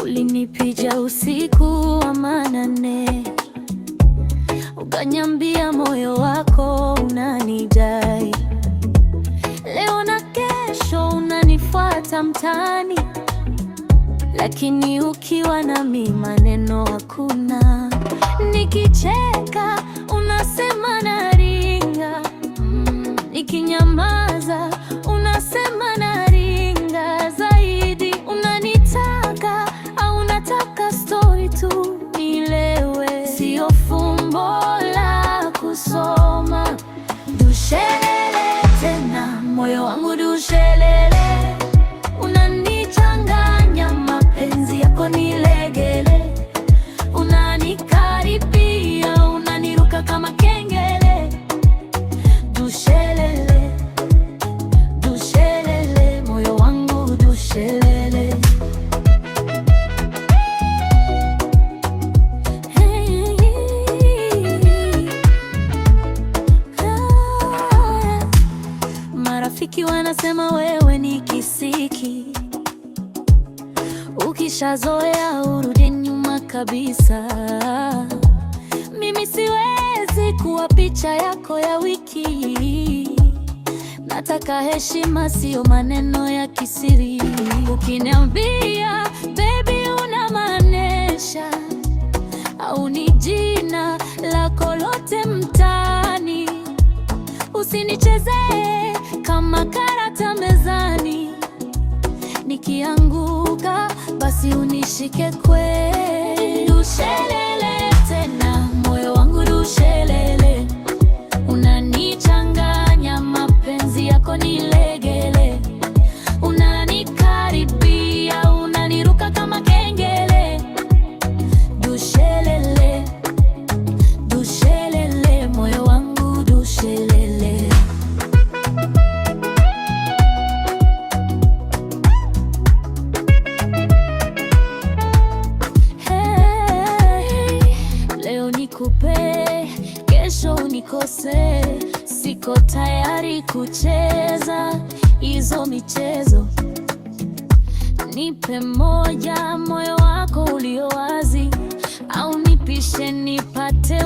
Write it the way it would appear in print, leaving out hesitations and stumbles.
Ulinipija usiku wa manane, ukaniambia moyo wako unanidai. Leo na kesho unanifuata mtaani, lakini ukiwa nami maneno hakuna. Nikicheka unasema naringa, nikinyamaza unasema naringa zaidi. Unanitaka au unataka story tu nilewe? Sio fumbo la kusoma. Dushelele tena, moyo wangu dushelele. Unanichanganya, mapenzi yako ni legele. Unanikaribia, unaniruka kama kengele. Dushelele, dushelele, moyo wangu dushelele. Marafiki wanasema wewe ni kisiki, ukishazoea urudi nyuma kabisa. Mimi siwezi kuwa picha yako ya wiki, nataka heshima, sio maneno ya kisiri. Ukiniambia baby unamaanisha, au ni jina lako lote mtaani. Usinichezee kama karata mezani, nikianguka basi unishike kweli. Dushelele tena, moyo wangu dushelele. Unanichanganya, mapenzi yako ni legele. Unanikaribia, unaniruka kama kengele. Dushelele, dushelele, moyo wangu dushelele. Leo nikupe, kesho unikose. Siko tayari kucheza hizo michezo. Nipe moja, moyo wako ulio wazi, au nipishe nipate